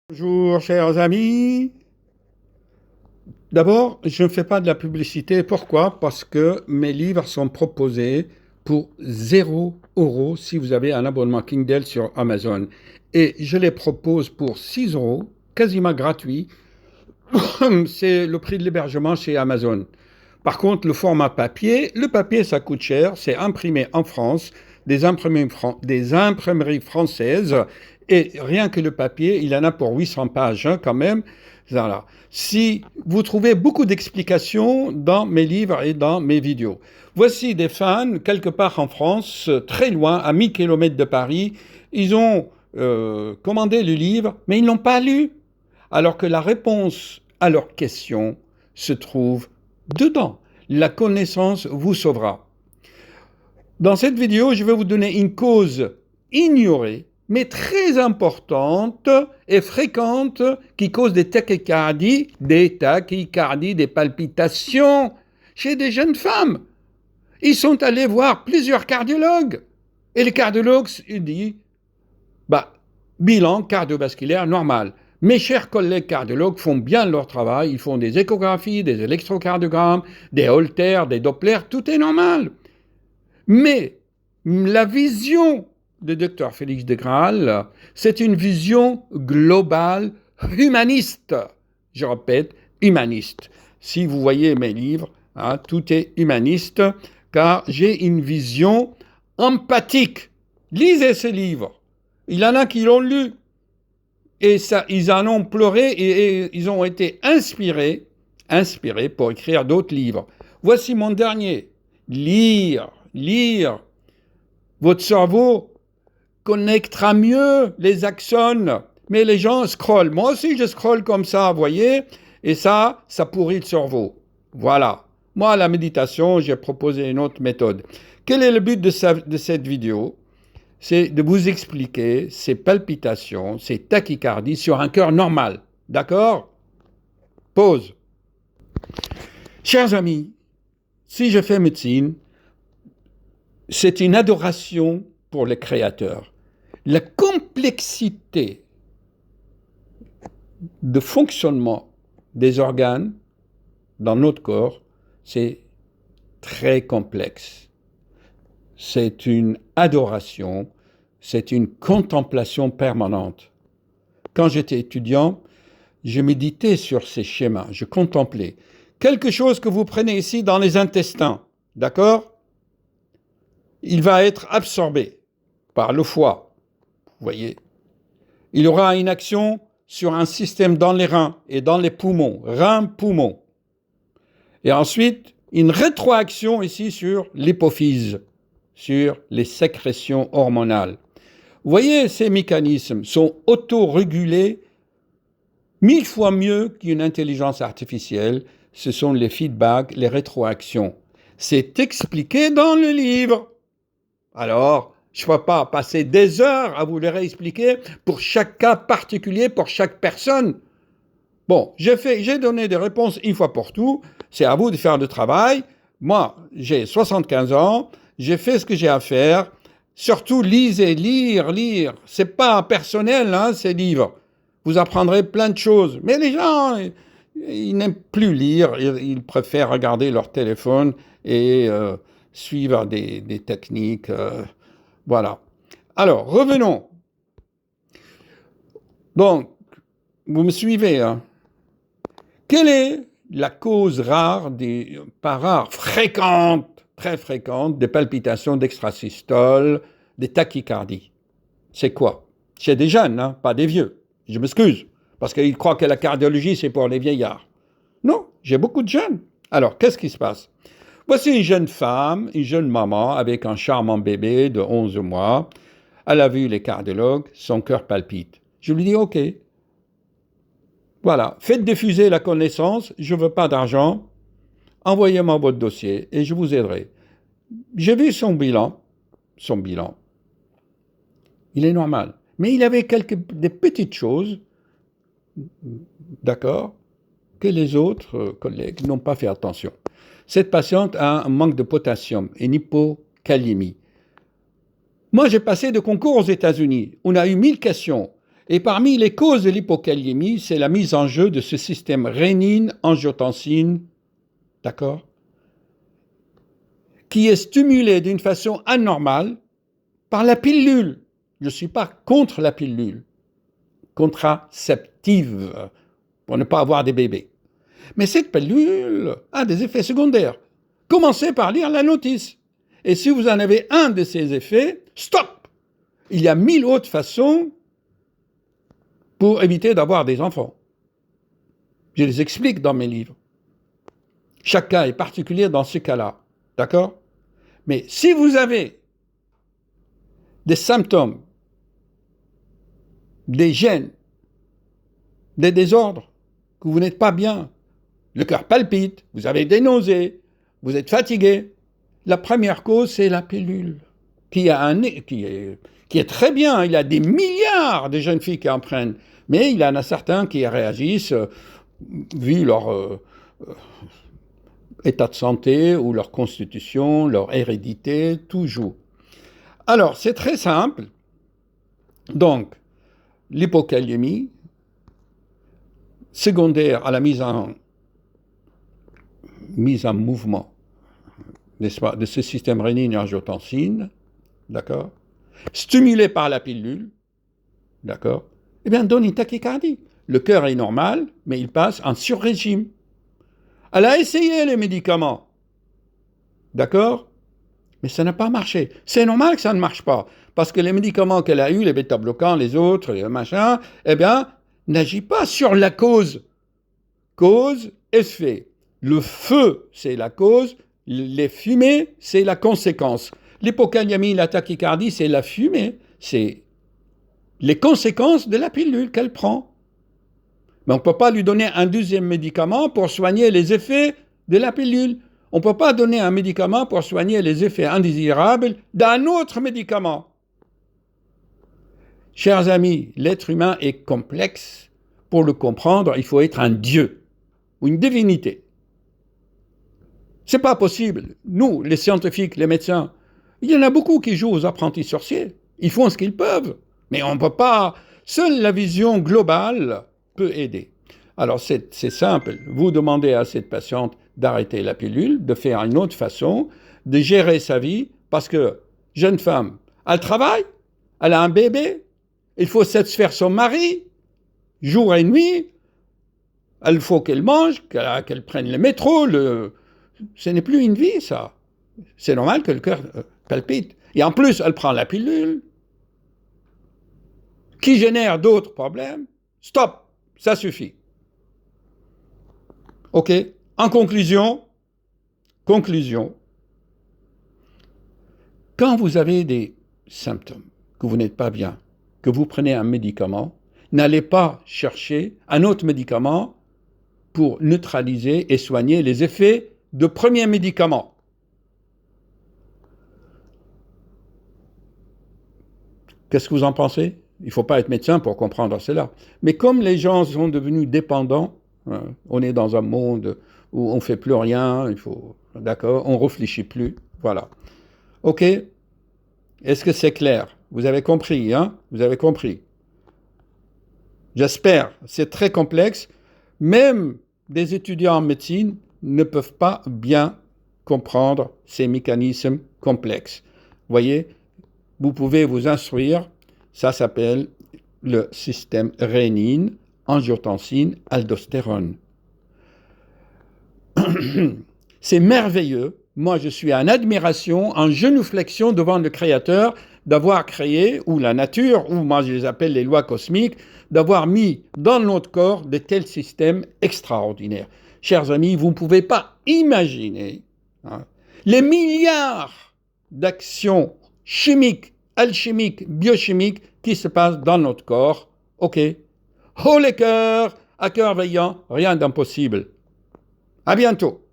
Bonjour chers amis. D'abord, je ne fais pas de la publicité. Pourquoi? Parce que mes livres sont proposés pour 0 € si vous avez un abonnement Kindle sur Amazon. Et je les propose pour 6 €, quasiment gratuit. C'est le prix de l'hébergement chez Amazon. Par contre, le papier ça coûte cher, c'est imprimé en France, des imprimeries françaises, et rien que le papier, il en a pour 800 pages quand même. Voilà. Si vous trouvez beaucoup d'explications dans mes livres et dans mes vidéos. Voici des fans, quelque part en France, très loin, à 1000 km de Paris, ils ont commandé le livre, mais ils ne l'ont pas lu. Alors que la réponse à leurs questions se trouve dedans. La connaissance vous sauvera. Dans cette vidéo, je vais vous donner une cause ignorée, mais très importante et fréquente, qui cause des tachycardies, des palpitations chez des jeunes femmes. Ils sont allés voir plusieurs cardiologues. Et les cardiologues disent, bilan cardiovasculaire normal. Mes chers collègues cardiologues font bien leur travail, ils font des échographies, des électrocardiogrammes, des holters, des dopplers, tout est normal. Mais la vision de Dr Félix de Graal, c'est une vision globale, humaniste. Je répète, humaniste. Si vous voyez mes livres, tout est humaniste, car j'ai une vision empathique. Lisez ces livres. Il y en a qui l'ont lu. Et ça, ils en ont pleuré et ils ont été inspirés pour écrire d'autres livres. Voici mon dernier. Lire. Votre cerveau connectera mieux les axones. Mais les gens scrollent. Moi aussi, je scrolle comme ça, vous voyez. Et ça pourrit le cerveau. Voilà. Moi, la méditation, j'ai proposé une autre méthode. Quel est le but de cette vidéo? C'est de vous expliquer ces palpitations, ces tachycardies sur un cœur normal. D'accord? Pause. Chers amis, si je fais médecine, c'est une adoration pour le Créateur. La complexité de fonctionnement des organes dans notre corps, c'est très complexe. C'est une adoration, c'est une contemplation permanente. Quand j'étais étudiant, je méditais sur ces schémas, je contemplais. Quelque chose que vous prenez ici dans les intestins, d'accord? Il va être absorbé par le foie, vous voyez. Il aura une action sur un système dans les reins et dans les poumons, reins-poumons. Et ensuite, une rétroaction ici sur l'hypophyse, sur les sécrétions hormonales. Vous voyez, ces mécanismes sont autorégulés 1000 fois mieux qu'une intelligence artificielle. Ce sont les feedbacks, les rétroactions. C'est expliqué dans le livre. Alors, je ne vais pas passer des heures à vous le réexpliquer pour chaque cas particulier, pour chaque personne. Bon, j'ai donné des réponses une fois pour tout. C'est à vous de faire le travail. Moi, j'ai 75 ans. J'ai fait ce que j'ai à faire. Surtout, lisez, lire. C'est pas personnel, ces livres. Vous apprendrez plein de choses. Mais les gens, ils n'aiment plus lire. Ils préfèrent regarder leur téléphone et suivre des techniques. Voilà. Alors, revenons. Donc, vous me suivez, hein? Quelle est la cause fréquente, très fréquente, des palpitations d'extrasystole, des tachycardies? C'est quoi? Chez des jeunes, pas des vieux. Je m'excuse, parce qu'ils croient que la cardiologie, c'est pour les vieillards. Non, j'ai beaucoup de jeunes. Alors, qu'est-ce qui se passe? Voici une jeune femme, une jeune maman, avec un charmant bébé de 11 mois. Elle a vu les cardiologues, son cœur palpite. Je lui dis, OK. Voilà, faites diffuser la connaissance, je ne veux pas d'argent, envoyez-moi votre dossier et je vous aiderai. J'ai vu son bilan, il est normal. Mais il avait des petites choses, d'accord, que les autres collègues n'ont pas fait attention. Cette patiente a un manque de potassium, une hypocalémie. Moi, j'ai passé de concours aux États-Unis. On a eu 1000 questions. Et parmi les causes de l'hypokaliémie, c'est la mise en jeu de ce système rénine-angiotensine, d'accord, qui est stimulé d'une façon anormale par la pilule. Je ne suis pas contre la pilule contraceptive pour ne pas avoir des bébés. Mais cette pilule a des effets secondaires. Commencez par lire la notice. Et si vous en avez un de ces effets, stop! Il y a 1000 autres façons pour éviter d'avoir des enfants. Je les explique dans mes livres. Chaque cas est particulier dans ce cas-là. D'accord? Mais si vous avez des symptômes, des gènes, des désordres, que vous n'êtes pas bien, le cœur palpite, vous avez des nausées, vous êtes fatigué, la première cause, c'est la pilule, qui est très bien. Il y a des milliards de jeunes filles qui en prennent, mais il y en a certains qui réagissent, vu leur état de santé ou leur constitution, leur hérédité, tout joue. Alors, c'est très simple. Donc, l'hypokaliémie, secondaire à la mise en mouvement, n'est-ce pas, de ce système rénine-angiotensine, d'accord, stimulé par la pilule, d'accord, eh bien, donne une tachycardie. Le cœur est normal, mais il passe en sur-régime. Elle a essayé les médicaments, d'accord, mais ça n'a pas marché. C'est normal que ça ne marche pas, parce que les médicaments qu'elle a eus, les bêta-bloquants, les autres, les machins, eh bien, n'agissent pas sur la cause. Cause, effet. Le feu, c'est la cause. Les fumées, c'est la conséquence. L'hypokaliémie, la tachycardie, c'est la fumée. C'est les conséquences de la pilule qu'elle prend. Mais on ne peut pas lui donner un deuxième médicament pour soigner les effets de la pilule. On ne peut pas donner un médicament pour soigner les effets indésirables d'un autre médicament. Chers amis, l'être humain est complexe. Pour le comprendre, il faut être un dieu ou une divinité. C'est pas possible. Nous, les scientifiques, les médecins, il y en a beaucoup qui jouent aux apprentis sorciers. Ils font ce qu'ils peuvent. Mais on ne peut pas... Seule la vision globale peut aider. Alors, c'est simple. Vous demandez à cette patiente d'arrêter la pilule, de faire une autre façon, de gérer sa vie, parce que, jeune femme, elle travaille, elle a un bébé, il faut satisfaire son mari, jour et nuit, il faut qu'elle mange, qu'elle prenne le métro, ce n'est plus une vie, ça. C'est normal que le cœur palpite. Et en plus, elle prend la pilule, qui génère d'autres problèmes. Stop, ça suffit. OK. En conclusion, quand vous avez des symptômes, que vous n'êtes pas bien, que vous prenez un médicament, n'allez pas chercher un autre médicament pour neutraliser et soigner les effets de premier médicament. Qu'est-ce que vous en pensez? Il ne faut pas être médecin pour comprendre cela. Mais comme les gens sont devenus dépendants, on est dans un monde où on ne fait plus rien, d'accord, on ne réfléchit plus, voilà. OK? Est-ce que c'est clair? Vous avez compris, hein? Vous avez compris. J'espère. C'est très complexe. Même des étudiants en médecine ne peuvent pas bien comprendre ces mécanismes complexes. Voyez, vous pouvez vous instruire. Ça s'appelle le système rénine, angiotensine, aldostérone. C'est merveilleux. Moi, je suis en admiration, en genuflexion devant le Créateur d'avoir créé, ou la nature, ou moi je les appelle les lois cosmiques, d'avoir mis dans notre corps de tels systèmes extraordinaires. Chers amis, vous ne pouvez pas imaginer les milliards d'actions chimiques, alchimiques, biochimiques qui se passent dans notre corps. OK. Oh les cœurs, à cœur veillant, rien d'impossible. À bientôt.